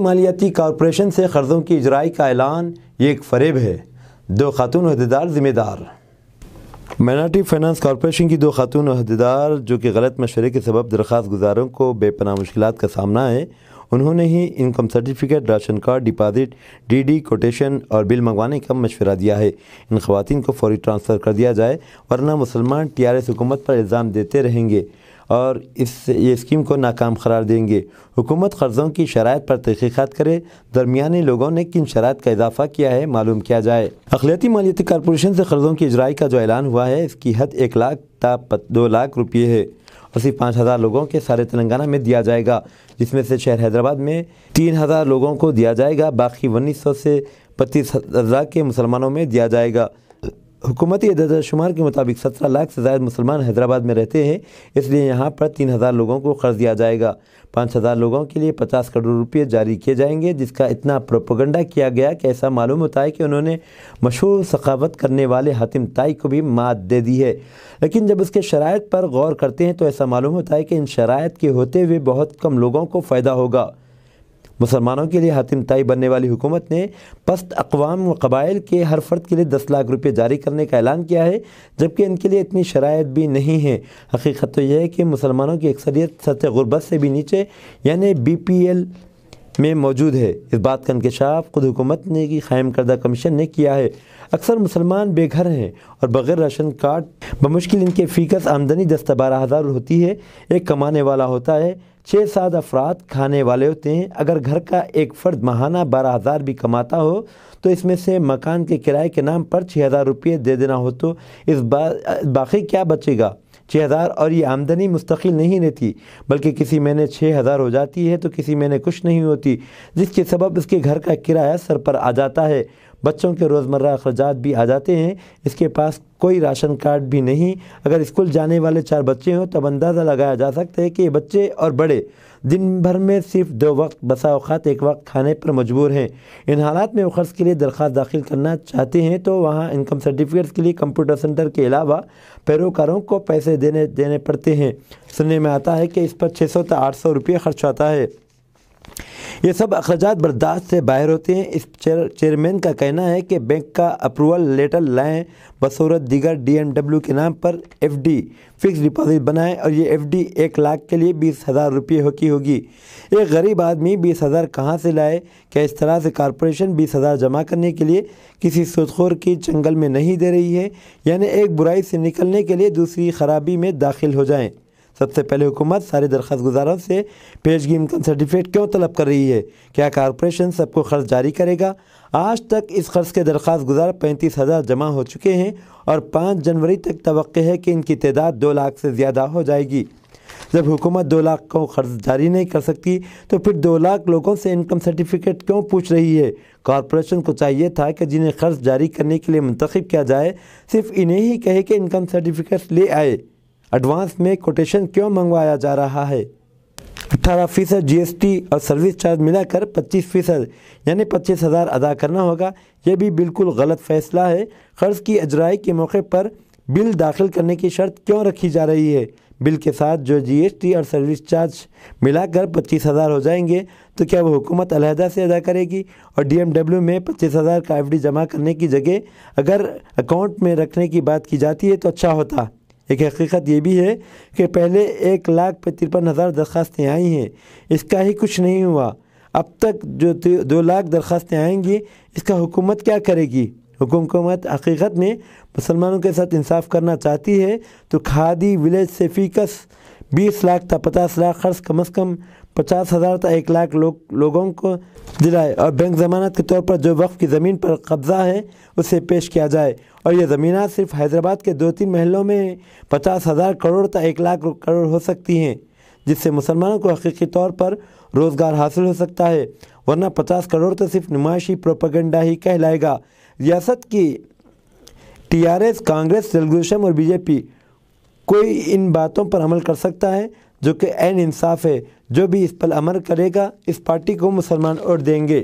مالیاتی کارپوریشن سے قرضوں کی اجرائی کا اعلان، یہ ایک فریب ہے، 2 خاتون عہدیدار ذمہ دار۔ مائنارٹی فائنانس کارپوریشن کی 2 خاتون عہدیدار جو کہ غلط مشورے کے سبب درخواست گزاروں کو بے پناہ مشکلات کا سامنا ہے، انہوں نے ہی income certificate, ration card, deposit, D D quotation اور بل منگوانے کا مشورہ دیا ہے۔ ان خواتین کو فوری ٹرانسفر کر دیا جائے، ورنہ مسلمان TRS حکومت پر الزام دیتے رہیں گے اور یہ اسکیم کو ناکام قرار دیں گے۔ حکومت قرضوں کی شرائط پر تحقیقات کرے، درمیانی لوگوں نے کن شرائط کا اضافہ کیا ہے معلوم کیا جائے۔ اقلیتی مالیاتی کارپوریشن سے قرضوں کی اجرائی کا جو اعلان ہوا ہے، اس کی حد 1 لاکھ تا 2 لاکھ روپے ہے اور صرف 5,000 لوگوں کے سارے تلنگانہ میں دیا جائے گا، جس میں سے شہر حیدرآباد میں 3,000 لوگوں کو دیا جائے گا، باقی 1900 سے 32,000 کے مسلمانوں میں دیا جائے گا۔ حکومتی اعداد شمار کے مطابق 17 لاکھ سے زائد مسلمان حیدرآباد میں رہتے ہیں، اس لیے یہاں پر 3,000 لوگوں کو قرض دیا جائے گا۔ 5,000 لوگوں کے لیے 50 کروڑ روپے جاری کیے جائیں گے، جس کا اتنا پروپیگنڈا کیا گیا کہ ایسا معلوم ہوتا ہے کہ انہوں نے مشہور سخاوت کرنے والے حاتم طائی کو بھی مات دے دی ہے۔ لیکن جب اس کے شرائط پر غور کرتے ہیں تو ایسا معلوم ہوتا ہے کہ ان شرائط کے ہوتے ہوئے بہت کم لوگوں کو فائدہ ہوگا۔ مسلمانوں کے لیے حاتم طائی بننے والی حکومت نے پست اقوام و قبائل کے ہر فرد کے لیے 10 لاکھ روپے جاری کرنے کا اعلان کیا ہے، جبکہ ان کے لیے اتنی شرائط بھی نہیں ہیں۔ حقیقت تو یہ ہے کہ مسلمانوں کی اکثریت سطح غربت سے بھی نیچے یعنی BPL میں موجود ہے۔ اس بات کا انکشاف خود حکومت نے کی قائم کردہ کمیشن نے کیا ہے۔ اکثر مسلمان بے گھر ہیں اور بغیر راشن کارڈ، بمشکل ان کے فی کس آمدنی 10 تا 12,000 ہوتی ہے۔ ایک کمانے والا ہوتا ہے، 6-7 افراد کھانے والے ہوتے ہیں۔ اگر گھر کا ایک فرد ماہانہ 12,000 بھی کماتا ہو تو اس میں سے مکان کے کرائے کے نام پر 6,000 روپے دے دینا ہو تو اس باقی کیا بچے گا؟ 6,000 اور یہ آمدنی مستقل نہیں رہتی، بلکہ کسی مہینے 6,000 ہو جاتی ہے تو کسی مہینے کچھ نہیں ہوتی، جس کے سبب اس کے گھر کا کرایہ سر پر آ جاتا ہے، بچوں کے روزمرہ اخراجات بھی آ جاتے ہیں۔ اس کے پاس کوئی راشن کارڈ بھی نہیں۔ اگر اسکول جانے والے 4 بچے ہوں تب اندازہ لگایا جا سکتا ہے کہ یہ بچے اور بڑے دن بھر میں صرف 2 وقت، بسا اوقات 1 وقت کھانے پر مجبور ہیں۔ ان حالات میں وہ قرض کے لیے درخواست داخل کرنا چاہتے ہیں تو وہاں انکم سرٹیفکیٹس کے لیے کمپیوٹر سینٹر کے علاوہ پیروکاروں کو پیسے دینے پڑتے ہیں۔ سننے میں آتا ہے کہ اس پر 600 تا 800 روپے خرچ آتا ہے۔ یہ سب اخراجات برداشت سے باہر ہوتے ہیں۔ اس چیئرمین کا کہنا ہے کہ بینک کا اپروول لیٹر لائیں، بصورت دیگر DMW کے نام پر FD فکس ڈپازٹ بنائیں اور یہ FD 1 لاکھ کے لیے 20,000 روپے کی ہوگی۔ ایک غریب آدمی 20,000 کہاں سے لائے؟ کیا اس طرح سے کارپوریشن 20,000 جمع کرنے کے لیے کسی سودخور کی چنگل میں نہیں دے رہی ہے؟ یعنی ایک برائی سے نکلنے کے لیے دوسری خرابی میں داخل ہو جائیں۔ سب سے پہلے حکومت سارے درخواست گزاروں سے پیشگی انکم سرٹیفکیٹ کیوں طلب کر رہی ہے؟ کیا کارپوریشن سب کو قرض جاری کرے گا؟ آج تک اس قرض کے درخواست گزار 35,000 جمع ہو چکے ہیں اور 5 جنوری تک توقع ہے کہ ان کی تعداد 2 لاکھ سے زیادہ ہو جائے گی۔ جب حکومت 2 لاکھ کو قرض جاری نہیں کر سکتی تو پھر 2 لاکھ لوگوں سے انکم سرٹیفکیٹ کیوں پوچھ رہی ہے؟ کارپوریشن کو چاہیے تھا کہ جنہیں قرض جاری کرنے کے لیے منتخب کیا جائے صرف انہیں ہی کہے کہ انکم سرٹیفکیٹ لے آئے۔ ایڈوانس میں کوٹیشن کیوں منگوایا جا رہا ہے؟ 18% GST اور سروس چارج ملا کر 25% یعنی 25,000 ادا کرنا ہوگا، یہ بھی بالکل غلط فیصلہ ہے۔ قرض کی اجرائی کے موقع پر بل داخل کرنے کی شرط کیوں رکھی جا رہی ہے؟ بل کے ساتھ جو GST اور سروس چارج ملا کر 25,000 ہو جائیں گے تو کیا وہ حکومت علیحدہ سے ادا کرے گی؟ اور DMW میں 25,000 کا FD جمع کرنے کی جگہ اگر اکاؤنٹ میں رکھنے کی بات کی جاتی ہے تو اچھا ہوتا۔ ایک حقیقت یہ بھی ہے کہ پہلے 1,53,000 درخواستیں آئی ہیں، اس کا ہی کچھ نہیں ہوا۔ اب تک جو 2 لاکھ درخواستیں آئیں گی، اس کا حکومت کیا کرے گی؟ حکومت حقیقت میں مسلمانوں کے ساتھ انصاف کرنا چاہتی ہے تو کھادی ولیج سے فی کس 20 لاکھ تا 50 لاکھ قرض کم از کم 50,000 تا 1 لاکھ لوگوں کو دلائے اور بینک ضمانت کے طور پر جو وقف کی زمین پر قبضہ ہے اسے پیش کیا جائے۔ اور یہ زمینات صرف حیدرآباد کے 2-3 محلوں میں 50,000 کروڑ تا 1 لاکھ کروڑ ہو سکتی ہیں، جس سے مسلمانوں کو حقیقی طور پر روزگار حاصل ہو سکتا ہے، ورنہ 50 کروڑ تو صرف نمائشی پروپیگنڈا ہی کہلائے گا۔ ریاست کی TRS، کانگریس، تلگودیشم اور BJP کوئی ان باتوں پر عمل کر سکتا ہے جو کہ عین انصاف ہے۔ جو بھی اس پر عمل کرے گا اس پارٹی کو مسلمان ووٹ دیں گے۔